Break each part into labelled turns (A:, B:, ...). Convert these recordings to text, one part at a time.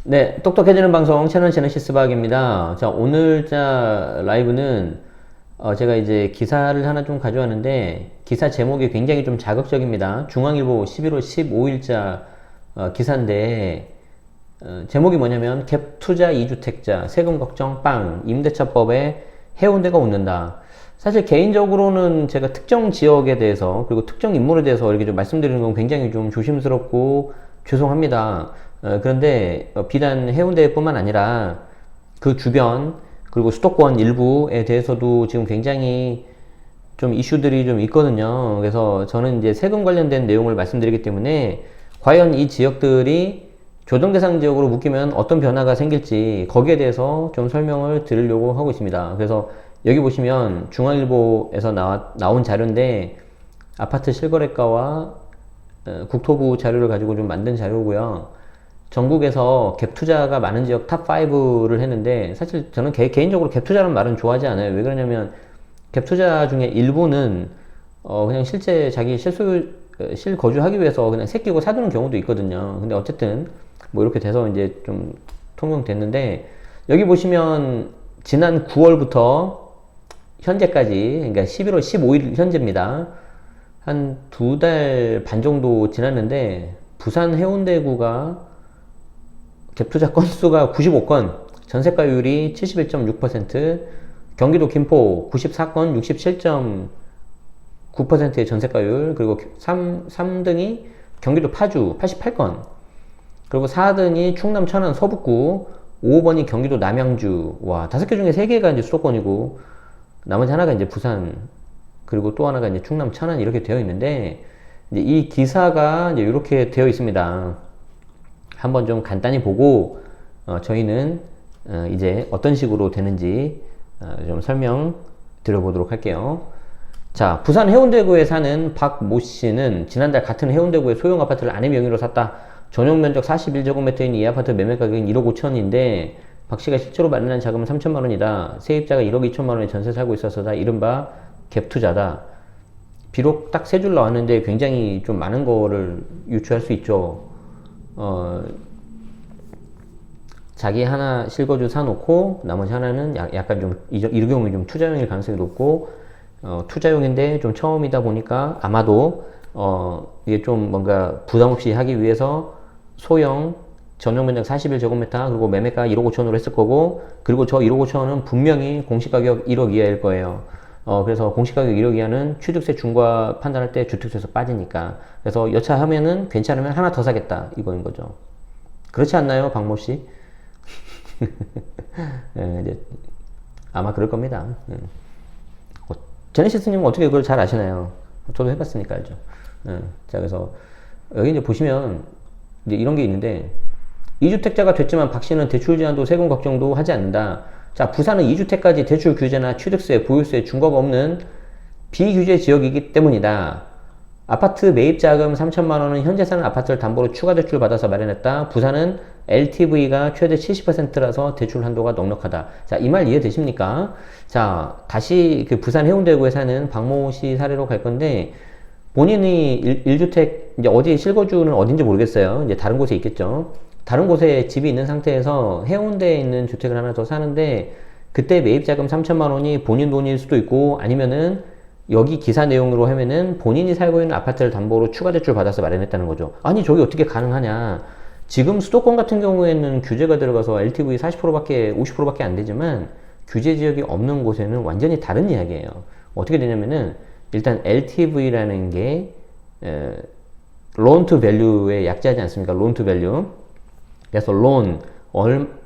A: 네, 똑똑해지는 방송 채널 제네시스 박입니다. 자, 오늘 라이브는 제가 이제 기사를 하나 좀 가져왔는데 기사 제목이 굉장히 좀 자극적입니다. 중앙일보 11월 15일자 기사인데 제목이 뭐냐면 갭 투자 2주택자 세금 걱정 빵 임대차법에 해운대가 웃는다. 사실 개인적으로는 제가 특정 지역에 대해서 그리고 특정 인물에 대해서 이렇게 좀 말씀드리는 건 굉장히 좀 조심스럽고 죄송합니다. 그런데 비단 해운대뿐만 아니라 그 주변 그리고 수도권 일부에 대해서도 지금 굉장히 좀 이슈들이 좀 있거든요. 그래서 저는 이제 세금 관련된 내용을 말씀드리기 때문에 과연 이 지역들이 조정 대상 지역으로 묶이면 어떤 변화가 생길지 거기에 대해서 좀 설명을 드리려고 하고 있습니다. 그래서 여기 보시면 중앙일보에서 나온 자료인데 아파트 실거래가와 국토부 자료를 가지고 좀 만든 자료고요. 전국에서 갭 투자가 많은 지역 탑5를 했는데 사실 저는 개인적으로 갭 투자라는 말은 좋아하지 않아요. 왜 그러냐면 갭 투자 중에 일부는 그냥 실제 자기 실거주하기 위해서 그냥 새끼고 사두는 경우도 있거든요. 근데 어쨌든 뭐 이렇게 돼서 이제 좀 통용됐는데 여기 보시면 지난 9월부터 현재까지 그러니까 11월 15일 현재입니다. 한 2달 반 정도 지났는데 부산 해운대구가 갭투자 건수가 95건, 전세가율이 71.6%, 경기도 김포 94건 67.9%의 전세가율, 그리고 3등이 경기도 파주 88건, 그리고 4등이 충남 천안 서북구, 5번이 경기도 남양주. 와, 5개 중에 3개가 이제 수도권이고, 나머지 하나가 이제 부산, 그리고 또 하나가 이제 충남 천안 이렇게 되어 있는데, 이제 이 기사가 이제 이렇게 되어 있습니다. 한번 좀 간단히 보고 저희는 이제 어떤 식으로 되는지 좀 설명 드려보도록 할게요. 자, 부산 해운대구에 사는 박모 씨는 지난달 같은 해운대구의 소형 아파트를 아내 명의로 샀다. 전용 면적 41제곱미터인 이 아파트 매매 가격은 1억 5천인데 박 씨가 실제로 마련한 자금은 3천만 원이다. 세입자가 1억 2천만 원에 전세 살고 있어서다. 이른바 갭 투자다. 비록 딱 세 줄 나왔는데 굉장히 좀 많은 거를 유추할 수 있죠. 자기 하나 실거주 사놓고 나머지 하나는 약간 좀 이 경우에 좀 투자용일 가능성이 높고 투자용인데 좀 처음이다 보니까 아마도 이게 좀 뭔가 부담 없이 하기 위해서 소형 전용 면적 41제곱미터 그리고 매매가 1억 5천으로 했을 거고 그리고 저 1억 5천은 분명히 공시가격 1억 이하일 거예요. 그래서 공시가격 1억 이하는 취득세 중과 판단할 때 주택수에서 빠지니까. 그래서 여차하면은 괜찮으면 하나 더 사겠다. 이거인 거죠. 그렇지 않나요, 박모 씨? 네, 이제 아마 그럴 겁니다. 제네시스님은 어떻게 그걸 잘 아시나요? 저도 해봤으니까 알죠. 자, 그래서 여기 이제 보시면 이제 이런 게 있는데 2주택자가 됐지만 박 씨는 대출 제한도 세금 걱정도 하지 않는다. 자, 부산은 2주택까지 대출 규제나 취득세, 보유세, 중과가 없는 비규제 지역이기 때문이다. 아파트 매입 자금 3천만 원은 현재 사는 아파트를 담보로 추가 대출 받아서 마련했다. 부산은 LTV가 최대 70%라서 대출 한도가 넉넉하다. 자, 이 말 이해되십니까? 자, 다시 그 부산 해운대구에 사는 박모 씨 사례로 갈 건데 본인이 1주택 이제 어디 실거주는 어딘지 모르겠어요. 이제 다른 곳에 있겠죠. 다른 곳에 집이 있는 상태에서 해운대에 있는 주택을 하나 더 사는데 그때 매입자금 3천만 원이 본인 돈일 수도 있고 아니면은 여기 기사 내용으로 하면은 본인이 살고 있는 아파트를 담보로 추가 대출 받아서 마련했다는 거죠. 아니 저게 어떻게 가능하냐. 지금 수도권 같은 경우에는 규제가 들어가서 LTV 40%밖에 50%밖에 안 되지만 규제 지역이 없는 곳에는 완전히 다른 이야기예요. 어떻게 되냐면은 일단 LTV라는 게 loan to value에 약자하지 않습니까? loan to value. 그래서 loan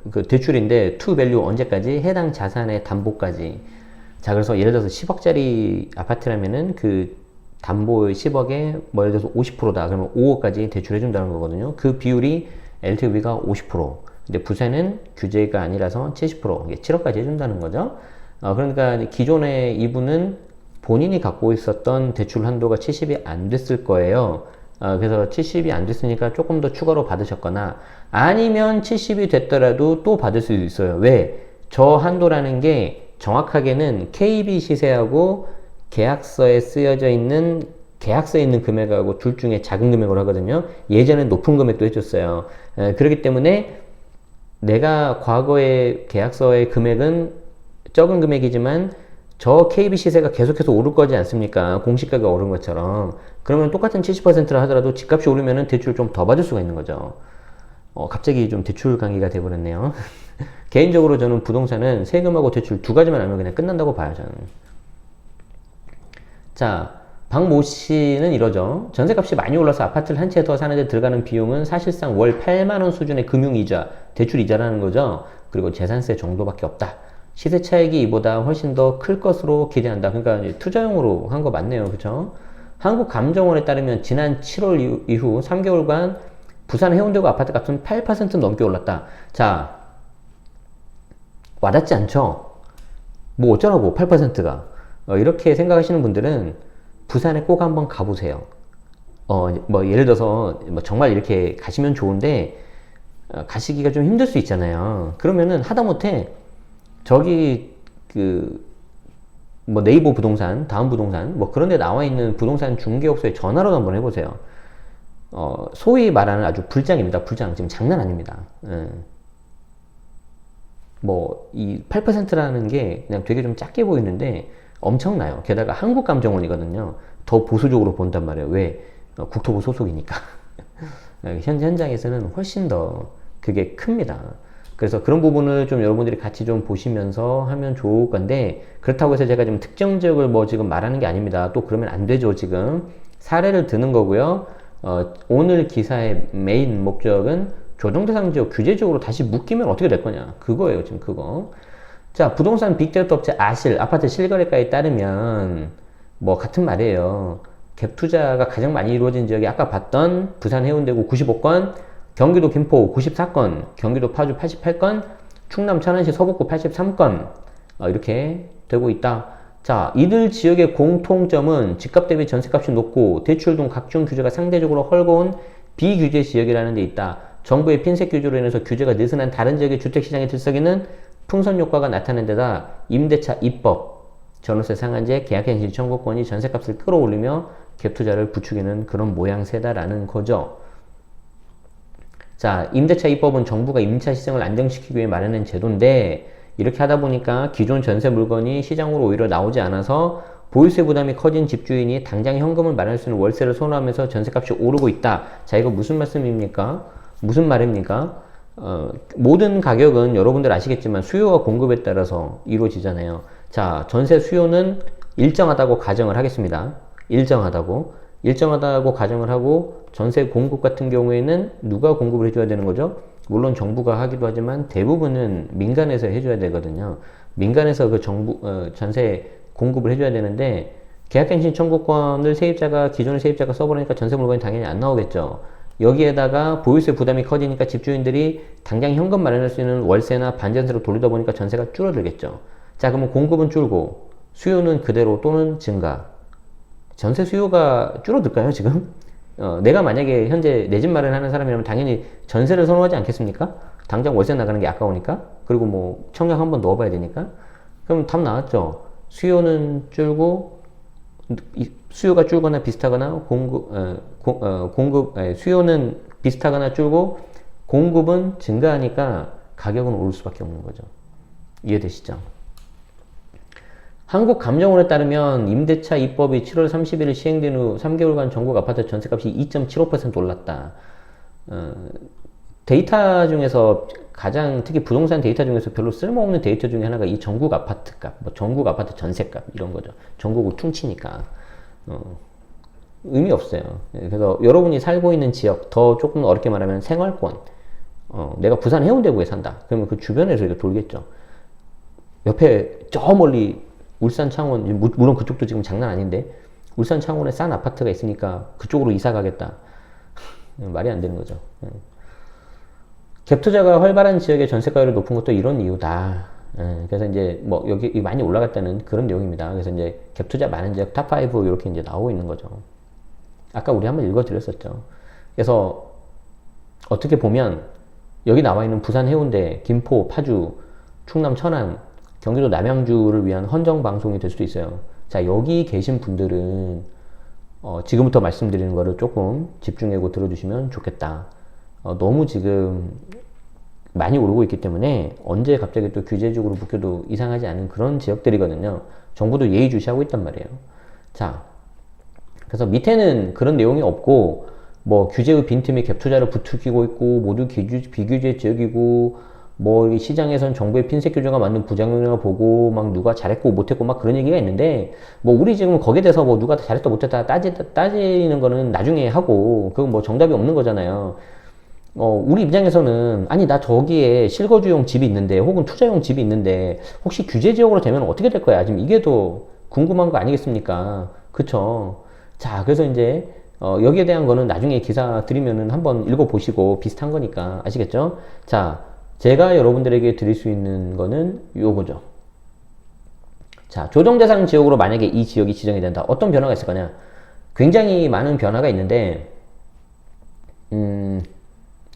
A: 그 대출인데 to value 언제까지? 해당 자산의 담보까지. 자, 그래서 예를 들어서 10억짜리 아파트라면은 그 담보 10억에 뭐 예를 들어서 50%다. 그러면 5억까지 대출해 준다는 거거든요. 그 비율이 LTV가 50%. 근데 부산은 규제가 아니라서 70%, 7억까지 해준다는 거죠. 그러니까 기존에 이분은 본인이 갖고 있었던 대출 한도가 70이 안 됐을 거예요. 그래서 70이 안 됐으니까 조금 더 추가로 받으셨거나 아니면 70이 됐더라도 또 받을 수 있어요. 왜? 저 한도라는 게 정확하게는 KB 시세하고 계약서에 쓰여져 있는 계약서에 있는 금액하고 둘 중에 작은 금액으로 하거든요. 예전에 높은 금액도 해줬어요. 그렇기 때문에 내가 과거의 계약서의 금액은 적은 금액이지만 저 KB 시세가 계속해서 오를 거지 않습니까? 공시가가 오른 것처럼. 그러면 똑같은 70%라 하더라도 집값이 오르면 대출을 좀 더 받을 수가 있는 거죠. 갑자기 좀 대출 강의가 돼버렸네요. 개인적으로 저는 부동산은 세금하고 대출 두 가지만 알면 그냥 끝난다고 봐요, 저는. 자, 박모 씨는 이러죠. 전세값이 많이 올라서 아파트를 한 채 더 사는데 들어가는 비용은 사실상 월 8만원 수준의 금융이자, 대출이자라는 거죠. 그리고 재산세 정도밖에 없다. 시세 차익이 이보다 훨씬 더 클 것으로 기대한다. 그러니까 이제 투자용으로 한 거 맞네요. 그쵸? 한국감정원에 따르면 지난 7월 이후 3개월간 부산 해운대구 아파트 값은 8% 넘게 올랐다. 자, 와닿지 않죠? 뭐 어쩌라고 8%가. 이렇게 생각하시는 분들은 부산에 꼭 한번 가보세요. 뭐 예를 들어서 뭐 정말 이렇게 가시면 좋은데 가시기가 좀 힘들 수 있잖아요. 그러면은 하다못해 저기 뭐 네이버 부동산, 다음 부동산 뭐 그런 데 나와 있는 부동산 중개업소에 전화로 한번 해보세요. 소위 말하는 아주 불장입니다. 불장. 지금 장난 아닙니다. 뭐 이 8%라는 게 그냥 되게 좀 작게 보이는데 엄청나요. 게다가 한국감정원이거든요. 더 보수적으로 본단 말이에요. 왜? 국토부 소속이니까. 현장에서는 훨씬 더 그게 큽니다. 그래서 그런 부분을 좀 여러분들이 같이 좀 보시면서 하면 좋을 건데, 그렇다고 해서 제가 지금 특정 지역을 뭐 지금 말하는 게 아닙니다. 또 그러면 안 되죠. 지금 사례를 드는 거고요. 오늘 기사의 메인 목적은 조정대상 지역 규제적으로 다시 묶이면 어떻게 될 거냐, 그거예요. 지금 그거. 자, 부동산 빅데이터 업체 아실 아파트 실거래가에 따르면 뭐 같은 말이에요. 갭 투자가 가장 많이 이루어진 지역이 아까 봤던 부산 해운대구 95건, 경기도 김포 94건, 경기도 파주 88건, 충남 천안시 서북구 83건 이렇게 되고 있다. 자, 이들 지역의 공통점은 집값 대비 전세값이 높고 대출 등 각종 규제가 상대적으로 헐거운 비규제 지역이라는 데 있다. 정부의 핀셋 규제로 인해서 규제가 느슨한 다른 지역의 주택시장의 들썩이는 풍선 효과가 나타난 데다 임대차 입법, 전월세 상한제, 계약갱신 청구권이 전세값을 끌어올리며 갭투자를 부추기는 그런 모양새다라는 거죠. 자, 임대차 입법은 정부가 임차 시장을 안정시키기 위해 마련한 제도인데, 이렇게 하다 보니까 기존 전세 물건이 시장으로 오히려 나오지 않아서 보유세 부담이 커진 집주인이 당장 현금을 마련할 수 있는 월세를 선호하면서 전세값이 오르고 있다. 자, 이거 무슨 말씀입니까? 무슨 말입니까? 모든 가격은 여러분들 아시겠지만 수요와 공급에 따라서 이루어지잖아요. 자, 전세 수요는 일정하다고 가정을 하겠습니다. 일정하다고 가정을 하고, 전세 공급 같은 경우에는 누가 공급을 해줘야 되는 거죠? 물론 정부가 하기도 하지만 대부분은 민간에서 해줘야 되거든요. 민간에서 그 전세 공급을 해줘야 되는데, 계약갱신 청구권을 기존의 세입자가 써버리니까 전세 물건이 당연히 안 나오겠죠. 여기에다가 보유세 부담이 커지니까 집주인들이 당장 현금 마련할 수 있는 월세나 반전세로 돌리다 보니까 전세가 줄어들겠죠. 자, 그러면 공급은 줄고 수요는 그대로 또는 증가. 전세 수요가 줄어들까요, 지금? 내가 만약에 현재 내 집 마련하는 사람이라면 당연히 전세를 선호하지 않겠습니까? 당장 월세 나가는 게 아까우니까. 그리고 뭐 청약 한번 넣어봐야 되니까. 그럼 답 나왔죠. 수요가 줄거나 비슷하거나 수요는 비슷하거나 줄고 공급은 증가하니까 가격은 오를 수밖에 없는 거죠. 이해되시죠? 한국감정원에 따르면 임대차 입법이 7월 31일 시행된 후 3개월간 전국 아파트 전세값이 2.75% 올랐다. 데이터 중에서 특히 부동산 데이터 중에서 별로 쓸모없는 데이터 중에 하나가 이 전국 아파트 값, 뭐 전국 아파트 전세값 이런 거죠. 전국을 퉁치니까 의미 없어요. 그래서 여러분이 살고 있는 지역, 더 조금 어렵게 말하면 생활권, 내가 부산 해운대구에 산다. 그러면 그 주변에서 이렇게 돌겠죠. 옆에 저 멀리 울산 창원, 물론 그쪽도 지금 장난 아닌데 울산 창원에 싼 아파트가 있으니까 그쪽으로 이사 가겠다. 말이 안 되는 거죠. 갭 투자가 활발한 지역의 전세가율이 높은 것도 이런 이유다. 그래서 이제 뭐 여기 많이 올라갔다는 그런 내용입니다. 그래서 이제 갭 투자 많은 지역 탑5 이렇게 이제 나오고 있는 거죠. 아까 우리 한번 읽어드렸었죠. 그래서 어떻게 보면 여기 나와 있는 부산 해운대, 김포, 파주, 충남 천안, 경기도 남양주를 위한 헌정 방송이 될 수도 있어요. 자, 여기 계신 분들은 지금부터 말씀드리는 거를 조금 집중하고 들어주시면 좋겠다. 너무 지금 많이 오르고 있기 때문에 언제 갑자기 또 규제적으로 묶여도 이상하지 않은 그런 지역들이거든요. 정부도 예의주시하고 있단 말이에요. 자, 그래서 밑에는 그런 내용이 없고 뭐 규제의 빈틈이 갭 투자를 부추기고 있고 모두 비규제 지역이고 뭐 시장에선 정부의 핀셋 규제가 맞는 부작용이라고 보고 막 누가 잘했고 못했고 막 그런 얘기가 있는데 뭐 우리 지금 거기에 대해서 뭐 누가 잘했다 못했다 따지는 거는 나중에 하고 그건 뭐 정답이 없는 거잖아요. 우리 입장에서는 아니 나 저기에 실거주용 집이 있는데 혹은 투자용 집이 있는데 혹시 규제 지역으로 되면 어떻게 될 거야? 지금 이게 더 궁금한 거 아니겠습니까? 그쵸? 자, 그래서 이제 여기에 대한 거는 나중에 기사 드리면은 한번 읽어보시고 비슷한 거니까 아시겠죠? 자, 제가 여러분들에게 드릴 수 있는 거는 요거죠. 자, 조정 대상 지역으로 만약에 이 지역이 지정이 된다. 어떤 변화가 있을 거냐? 굉장히 많은 변화가 있는데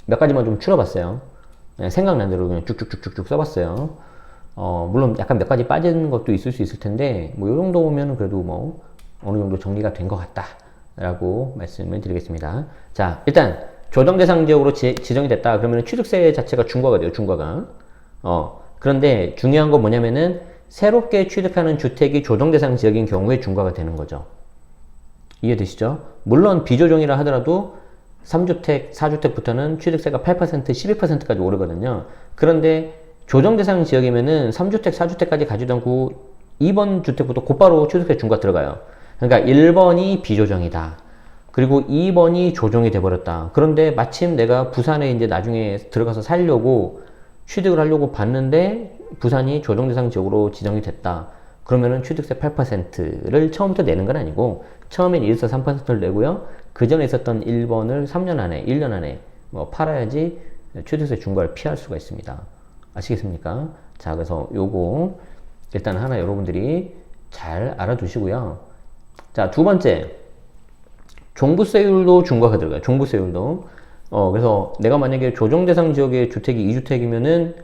A: 몇 가지만 좀 추려봤어요. 생각난 대로 그냥 쭉쭉쭉쭉 써봤어요. 물론 약간 몇 가지 빠지는 것도 있을 수 있을 텐데 뭐 요 정도 보면은 그래도 뭐 어느 정도 정리가 된 것 같다 라고 말씀을 드리겠습니다. 자, 일단 조정 대상 지역으로 지정이 됐다 그러면 취득세 자체가 중과가 돼요. 중과가. 그런데 중요한 건 뭐냐면은 새롭게 취득하는 주택이 조정 대상 지역인 경우에 중과가 되는 거죠. 이해되시죠? 물론 비조정이라 하더라도 3주택, 4주택부터는 취득세가 8%, 12%까지 오르거든요. 그런데 조정 대상 지역이면은 3주택, 4주택까지 가지도 않고 2번 주택부터 곧바로 취득세 중과 들어가요. 그러니까 1번이 비조정이다. 그리고 2번이 조정이 돼버렸다. 그런데 마침 내가 부산에 이제 나중에 들어가서 살려고 취득을 하려고 봤는데 부산이 조정 대상 지역으로 지정이 됐다. 그러면은 취득세 8%를 처음부터 내는 건 아니고 처음엔 1에서 3%를 내고요. 그 전에 있었던 1번을 3년 안에, 1년 안에 뭐 팔아야지 취득세 중과를 피할 수가 있습니다. 아시겠습니까? 자, 그래서 요거 일단 하나 여러분들이 잘 알아두시고요. 자, 두 번째. 종부세율도 중과가 들어가요. 종부세율도. 그래서 내가 만약에 조정 대상 지역의 주택이 2주택이면은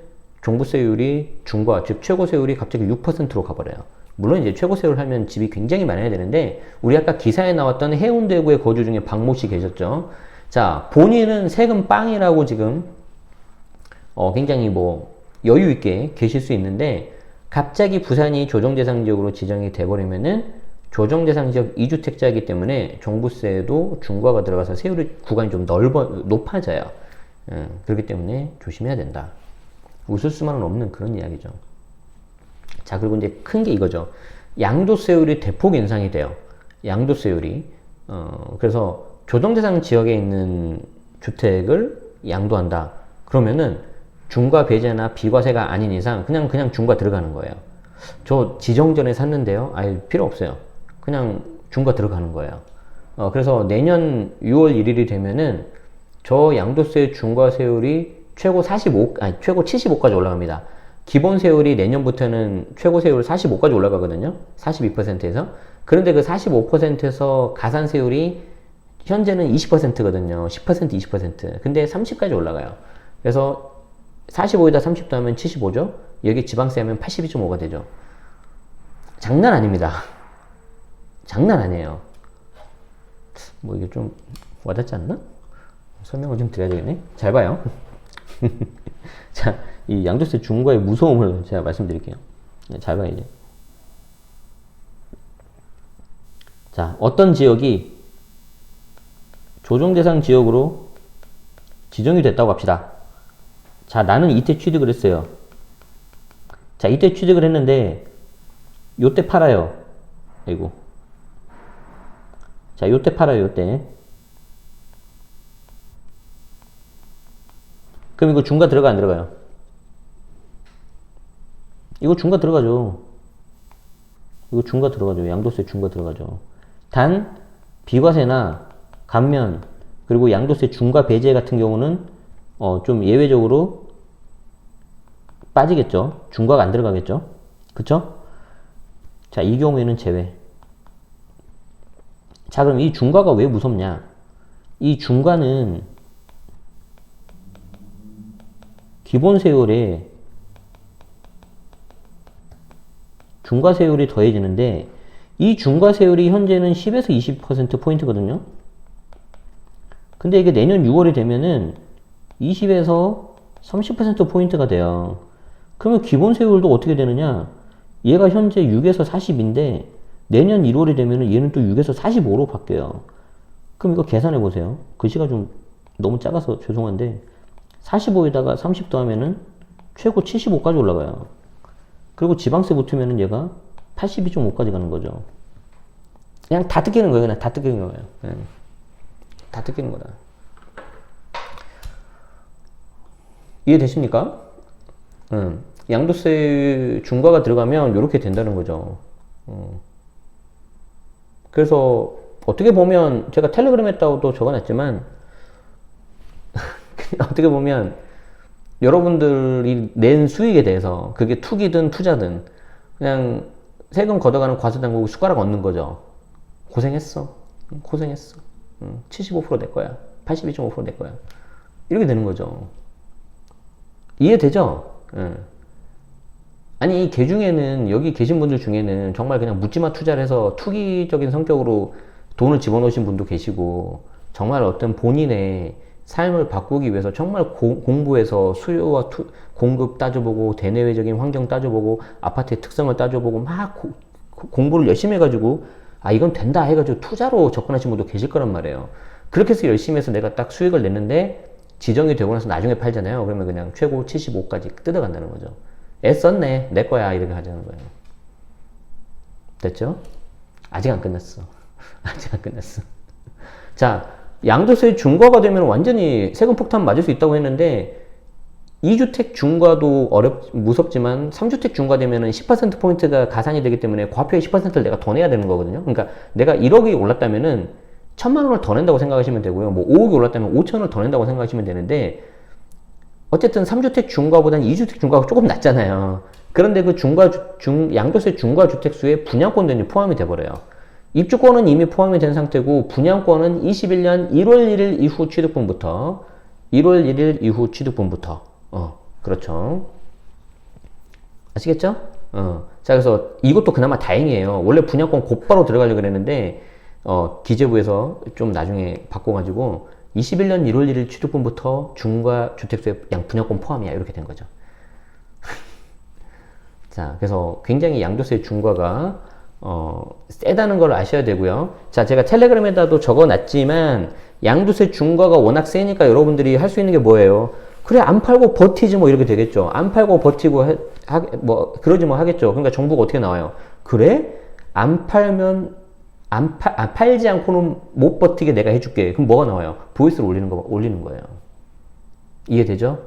A: 종부세율이 중과, 즉 최고세율이 갑자기 6%로 가버려요. 물론 이제 최고세율 하면 집이 굉장히 많아야 되는데 우리 아까 기사에 나왔던 해운대구에 거주 중에 박모 씨 계셨죠. 자, 본인은 세금 빵이라고 지금 굉장히 뭐 여유 있게 계실 수 있는데 갑자기 부산이 조정 대상 지역으로 지정이 돼버리면은 조정 대상 지역 2주택자이기 때문에 종부세도 중과가 들어가서 세율의 구간이 좀 높아져요. 그렇기 때문에 조심해야 된다. 웃을 수만은 없는 그런 이야기죠. 자, 그리고 이제 큰 게 이거죠. 양도세율이 대폭 인상이 돼요. 양도세율이. 그래서 조정 대상 지역에 있는 주택을 양도한다. 그러면은 중과 배제나 비과세가 아닌 이상 그냥 중과 들어가는 거예요. 저 지정전에 샀는데요. 아예 필요 없어요. 그냥 중과 들어가는 거예요. 그래서 내년 6월 1일이 되면은 저 양도세 중과세율이 최고 75까지 올라갑니다. 기본 세율이 내년부터는 최고 세율 45까지 올라가거든요. 42%에서. 그런데 그 45%에서 가산 세율이 현재는 20%거든요. 10%, 20%. 근데 30까지 올라가요. 그래서 45에다 30도 하면 75죠? 여기 지방세 하면 82.5가 되죠. 장난 아닙니다. 장난 아니에요. 뭐 이게 좀 와닿지 않나? 설명을 좀 드려야 되겠네. 잘 봐요. 자, 이 양도세 중과의 무서움을 제가 말씀드릴게요. 잘 봐요, 이제. 자, 어떤 지역이 조정 대상 지역으로 지정이 됐다고 합시다. 자, 나는 이때 취득을 했어요. 자, 이때 취득을 했는데 요때 팔아요. 아이고. 자, 요때 팔아요, 요때. 그럼 이거 중과 들어가, 안 들어가요? 이거 중과 들어가죠. 이거 중과 들어가죠. 양도세 중과 들어가죠. 단, 비과세나 감면, 그리고 양도세 중과 배제 같은 경우는, 좀 예외적으로 빠지겠죠. 중과가 안 들어가겠죠. 그쵸? 자, 이 경우에는 제외. 자, 그럼 이 중과가 왜 무섭냐? 이 중과는 기본 세율에 중과 세율이 더해지는데 이 중과 세율이 현재는 10에서 20% 포인트거든요. 근데 이게 내년 6월이 되면은 20에서 30%포인트가 돼요. 그러면 기본 세율도 어떻게 되느냐? 얘가 현재 6에서 40인데 내년 1월이 되면은 얘는 또 6에서 45로 바뀌어요. 그럼 이거 계산해 보세요. 글씨가 좀 너무 작아서 죄송한데 45에다가 30 더하면은 최고 75까지 올라가요. 그리고 지방세 붙으면은 얘가 82.5까지 가는 거죠. 그냥 다 뜯기는 거예요. 그냥 다 뜯기는 거예요. 다 뜯기는 거다. 이해되십니까? 양도세 중과가 들어가면 이렇게 된다는 거죠. 그래서 어떻게 보면 제가 텔레그램에다가도 적어놨지만 어떻게 보면 여러분들이 낸 수익에 대해서 그게 투기든 투자든 그냥 세금 걷어가는 과세당국이 숟가락 얹는 거죠. 고생했어. 고생했어. 75% 내 거야. 82.5% 내 거야. 이렇게 되는 거죠. 이해되죠? 아니, 개 중에는, 여기 계신 분들 중에는 정말 그냥 묻지마 투자를 해서 투기적인 성격으로 돈을 집어넣으신 분도 계시고, 정말 어떤 본인의 삶을 바꾸기 위해서 정말 공부해서 수요와 공급 따져보고, 대내외적인 환경 따져보고, 아파트의 특성을 따져보고, 막 공부를 열심히 해가지고, 아, 이건 된다 해가지고 투자로 접근하신 분도 계실 거란 말이에요. 그렇게 해서 열심히 해서 내가 딱 수익을 냈는데, 지정이 되고 나서 나중에 팔잖아요. 그러면 그냥 최고 75까지 뜯어간다는 거죠. 애썼네. 내 거야. 이렇게 하자는 거예요. 됐죠? 아직 안 끝났어. 아직 안 끝났어. 자, 양도세 중과가 되면 완전히 세금 폭탄 맞을 수 있다고 했는데 2주택 중과도 무섭지만 3주택 중과 되면은 10%포인트가 가산이 되기 때문에 과표의 10%를 내가 더 내야 되는 거거든요. 그러니까 내가 1억이 올랐다면은 1,000만 원을 더 낸다고 생각하시면 되고요. 뭐 5억이 올랐다면 5천을 더 낸다고 생각하시면 되는데 어쨌든 3주택 중과보다는 2주택 중과가 조금 낮잖아요. 그런데 그 양도세 중과 주택수에 분양권도 포함이 돼버려요. 입주권은 이미 포함이 된 상태고 분양권은 21년 1월 1일 이후 취득분부터 그렇죠. 아시겠죠? 자, 그래서 이것도 그나마 다행이에요. 원래 분양권 곧바로 들어가려고 그랬는데 기재부에서 좀 나중에 바꿔가지고 21년 1월 1일 취득분부터 중과 주택수에 분양권 포함이야. 이렇게 된 거죠. 자, 그래서 굉장히 양도세 중과가 세다는 걸 아셔야 되고요. 자, 제가 텔레그램에다도 적어놨지만 양도세 중과가 워낙 세니까 여러분들이 할 수 있는 게 뭐예요? 그래, 안 팔고 버티지 뭐 이렇게 되겠죠. 안 팔고 버티고 그러지 뭐 하겠죠. 그러니까 정부가 어떻게 나와요? 그래? 팔지 않고는 못 버티게 내가 해줄게. 그럼 뭐가 나와요? 보이스를 올리는 거예요. 이해되죠?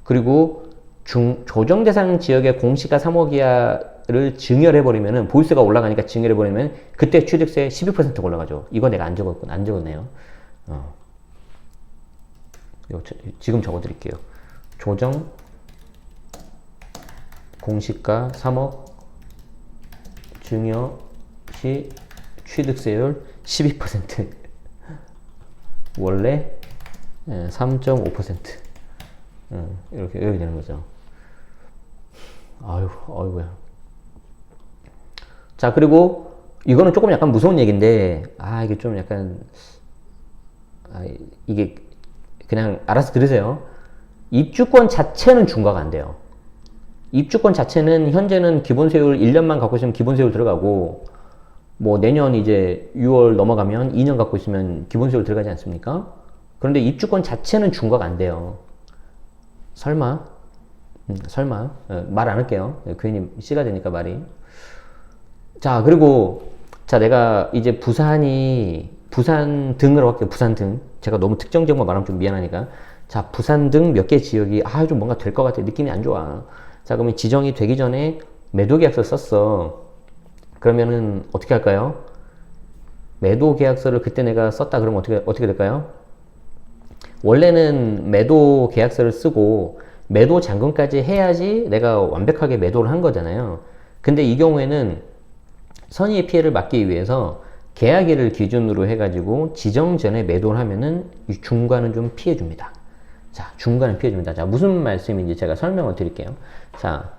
A: 그리고 조정 대상 지역의 공시가 3억 이하를 증여해버리면은, 보이스가 올라가니까 증여해버리면, 그때 취득세 12%가 올라가죠. 이거 내가 안 적었네요. 지금 적어드릴게요. 조정, 공시가 3억, 증여 시 취득세율 12%. 원래 3.5%. 이렇게 되는 거죠. 아이고야. 자, 그리고 이거는 조금 약간 무서운 얘기인데, 이게 좀 약간, 이게 그냥 알아서 들으세요. 입주권 자체는 중과가 안 돼요. 입주권 자체는 현재는 기본세율 1년만 갖고 있으면 기본세율 들어가고, 뭐 내년 이제 6월 넘어가면 2년 갖고 있으면 기본세율 들어가지 않습니까? 그런데 입주권 자체는 중과가 안 돼요. 설마 말 안 할게요. 괜히 씨가 되니까 말이. 자, 그리고 자, 내가 이제 부산 등으로 할게요. 부산 등. 제가 너무 특정 지역만 말하면 좀 미안하니까. 자, 부산 등 몇 개 지역이 좀 뭔가 될 것 같아. 느낌이 안 좋아. 자, 그러면 지정이 되기 전에 매도 계약서를 썼어. 그러면은 어떻게 할까요? 매도 계약서를 그때 내가 썼다 그러면 어떻게 될까요? 원래는 매도 계약서를 쓰고 매도 잔금까지 해야지 내가 완벽하게 매도를 한 거잖아요. 근데 이 경우에는 선의의 피해를 막기 위해서 계약일을 기준으로 해가지고 지정 전에 매도를 하면은 이 중과는 좀 피해줍니다. 자, 중과는 피해줍니다. 자, 무슨 말씀인지 제가 설명을 드릴게요. 자,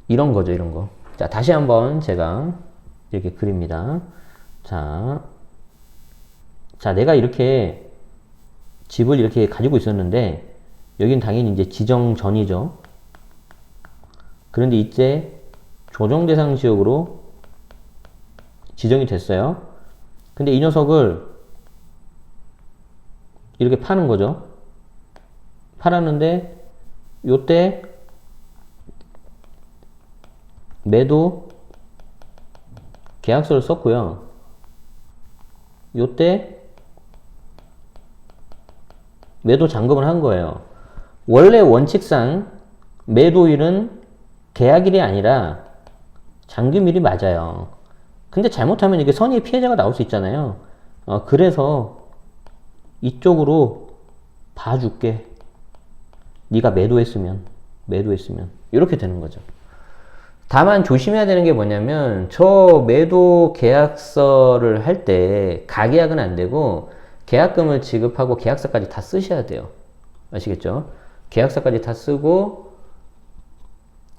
A: 이런 거죠, 이런 거. 자, 다시 한번 제가 이렇게 그립니다. 자, 내가 이렇게 집을 이렇게 가지고 있었는데 여긴 당연히 이제 지정 전이죠. 그런데 이제 조정 대상 지역으로 지정이 됐어요. 근데 이 녀석을 이렇게 파는 거죠. 팔았는데 요때 매도 계약서를 썼고요. 요때 매도 잔금을 한 거예요. 원래 원칙상 매도일은 계약일이 아니라 잔금일이 맞아요. 근데 잘못하면 이게 선의 피해자가 나올 수 있잖아요. 그래서 이쪽으로 봐줄게. 네가 매도했으면 이렇게 되는 거죠. 다만 조심해야 되는 게 뭐냐면 저 매도 계약서를 할 때 가계약은 안 되고 계약금을 지급하고 계약서까지 다 쓰셔야 돼요. 아시겠죠? 계약서까지 다 쓰고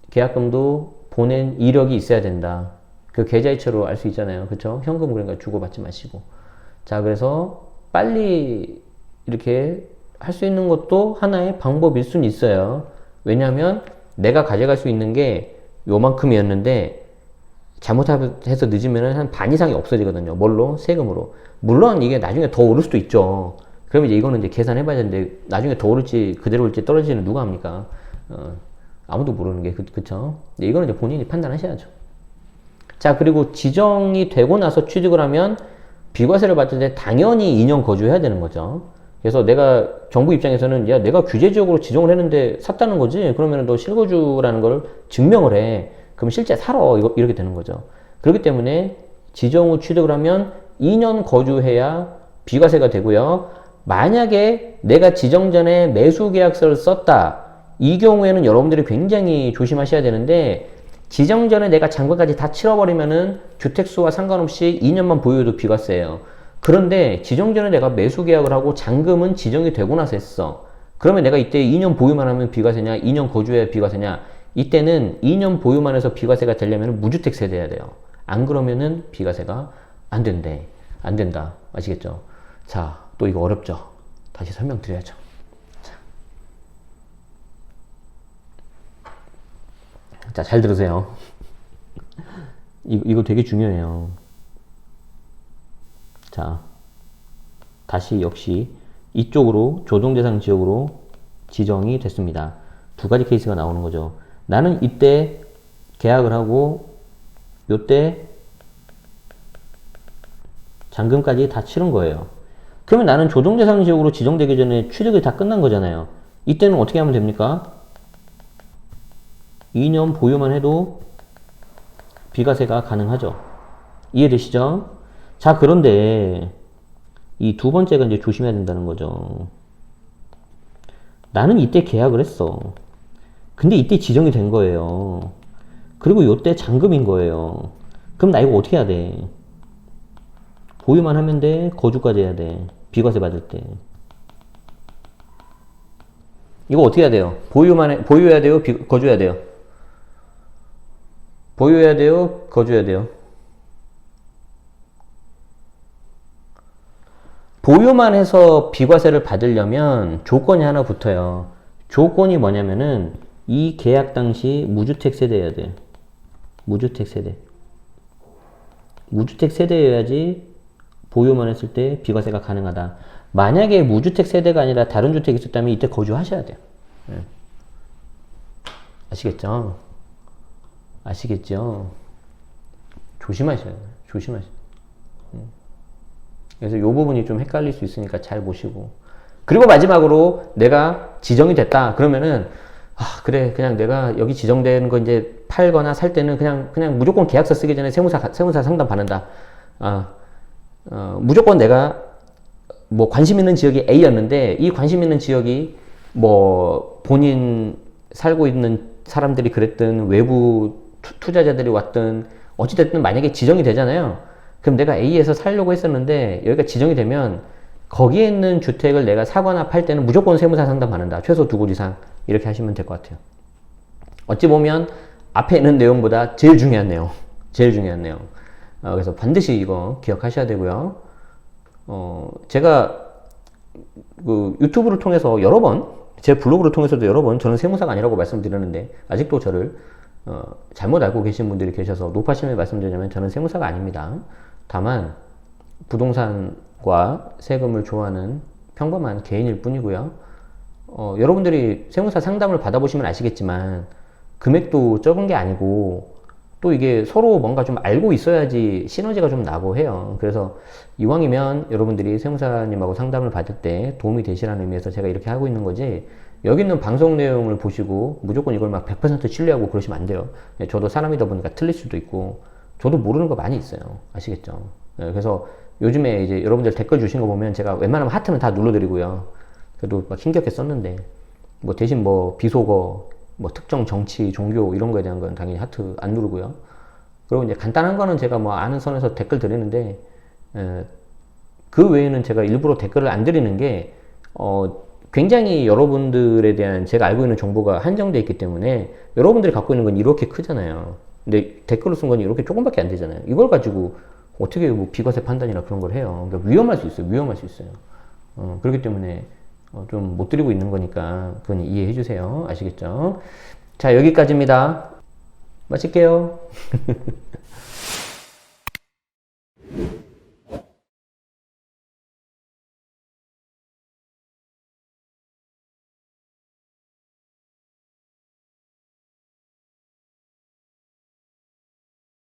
A: 계약금도 보낸 이력이 있어야 된다. 그 계좌이체로 알 수 있잖아요. 그쵸? 현금 그러니까 주고받지 마시고. 자, 그래서 빨리 이렇게 할 수 있는 것도 하나의 방법일 수는 있어요. 왜냐하면 내가 가져갈 수 있는 게 요만큼이었는데 잘못해서 늦으면 한 반 이상이 없어지거든요. 뭘로? 세금으로. 물론 이게 나중에 더 오를 수도 있죠. 그럼 이제 이거는 이제 계산해 봐야 되는데 나중에 더 오를지 그대로 올지 떨어지는 누가 합니까? 아무도 모르는 게 그쵸? 이거는 이제 본인이 판단하셔야죠. 자, 그리고 지정이 되고 나서 취득을 하면 비과세를 받을 때 당연히 2년 거주해야 되는 거죠. 그래서 내가 정부 입장에서는 야, 내가 규제지역으로 지정을 했는데 샀다는 거지? 그러면 너 실거주라는 걸 증명을 해. 그럼 실제 살아. 이렇게 되는 거죠. 그렇기 때문에 지정 후 취득을 하면 2년 거주해야 비과세가 되고요. 만약에 내가 지정 전에 매수 계약서를 썼다. 이 경우에는 여러분들이 굉장히 조심하셔야 되는데 지정 전에 내가 잔금까지 다 치러버리면은 주택수와 상관없이 2년만 보유해도 비과세예요. 그런데 지정 전에 내가 매수 계약을 하고 잔금은 지정이 되고 나서 했어. 그러면 내가 이때 2년 보유만 하면 비과세냐? 2년 거주해야 비과세냐? 이때는 2년 보유만 해서 비과세가 되려면 무주택 세대해야 돼요. 안 그러면은 비과세가 안 된대. 안 된다. 아시겠죠? 자, 또 이거 어렵죠? 다시 설명드려야죠. 자, 잘 들으세요. 이거 되게 중요해요. 자, 다시 역시 이쪽으로 조정대상 지역으로 지정이 됐습니다. 두 가지 케이스가 나오는 거죠. 나는 이때 계약을 하고 요때 잔금까지 다 치른 거예요. 그러면 나는 조정대상 지역으로 지정되기 전에 취득이 다 끝난 거잖아요. 이때는 어떻게 하면 됩니까? 2년 보유만 해도 비과세가 가능하죠. 이해되시죠? 자, 그런데 이 두 번째가 이제 조심해야 된다는 거죠. 나는 이때 계약을 했어. 근데 이때 지정이 된 거예요. 그리고 요때 잔금인 거예요. 그럼 나 이거 어떻게 해야 돼? 보유만 하면 돼? 거주까지 해야 돼? 비과세 받을 때. 이거 어떻게 해야 돼요? 보유해야 돼요? 거주해야 돼요? 보유해야 돼요? 거주해야 돼요? 보유만 해서 비과세를 받으려면 조건이 하나 붙어요. 조건이 뭐냐면은 이 계약 당시 무주택 세대여야 돼. 무주택 세대. 무주택 세대여야지 보유만 했을 때 비과세가 가능하다. 만약에 무주택 세대가 아니라 다른 주택이 있었다면 이때 거주하셔야 돼요. 아시겠죠? 아시겠죠? 조심하셔야 돼요. 조심하셔야 돼요. 그래서 이 부분이 좀 헷갈릴 수 있으니까 잘 보시고. 그리고 마지막으로 내가 지정이 됐다. 그러면은, 그래. 그냥 내가 여기 지정된 거 이제 팔거나 살 때는 그냥 무조건 계약서 쓰기 전에 세무사 상담 받는다. 무조건 내가 뭐 관심 있는 지역이 A였는데 이 관심 있는 지역이 뭐 본인 살고 있는 사람들이 그랬든 외부 투자자들이 왔든 어찌됐든 만약에 지정이 되잖아요. 그럼 내가 A에서 살려고 했었는데 여기가 지정이 되면 거기에 있는 주택을 내가 사거나 팔 때는 무조건 세무사 상담 받는다. 최소 2곳 이상. 이렇게 하시면 될 것 같아요. 어찌 보면 앞에 있는 내용보다 제일 중요한 내용. 제일 중요한 내용. 그래서 반드시 이거 기억하셔야 되고요. 제가 그 유튜브를 통해서 여러 번 제 블로그를 통해서도 여러 번 저는 세무사가 아니라고 말씀드렸는데 아직도 저를 잘못 알고 계신 분들이 계셔서 높아심에 말씀드리자면 저는 세무사가 아닙니다. 다만 부동산과 세금을 좋아하는 평범한 개인일 뿐이고요. 여러분들이 세무사 상담을 받아보시면 아시겠지만 금액도 적은 게 아니고 또 이게 서로 뭔가 좀 알고 있어야지 시너지가 좀 나고 해요. 그래서 이왕이면 여러분들이 세무사님하고 상담을 받을 때 도움이 되시라는 의미에서 제가 이렇게 하고 있는 거지, 여기 있는 방송 내용을 보시고 무조건 이걸 막 100% 신뢰하고 그러시면 안 돼요. 저도 사람이다 보니까 틀릴 수도 있고 저도 모르는 거 많이 있어요. 아시겠죠? 그래서 요즘에 이제 여러분들 댓글 주신 거 보면 제가 웬만하면 하트는 다 눌러드리고요. 그래도 막 힘겹게 썼는데 뭐 대신 뭐 비속어, 뭐 특정 정치, 종교 이런 거에 대한 건 당연히 하트 안 누르고요. 그리고 이제 간단한 거는 제가 뭐 아는 선에서 댓글 드리는데 그 외에는 제가 일부러 댓글을 안 드리는 게 굉장히 여러분들에 대한 제가 알고 있는 정보가 한정되어 있기 때문에 여러분들이 갖고 있는 건 이렇게 크잖아요. 근데 댓글을 쓴 건 이렇게 조금밖에 안 되잖아요. 이걸 가지고 어떻게 뭐 비과세 판단이나 그런 걸 해요. 그러니까 위험할 수 있어요. 위험할 수 있어요. 그렇기 때문에 좀 못 드리고 있는 거니까 그건 이해해 주세요. 아시겠죠? 자, 여기까지입니다. 마칠게요.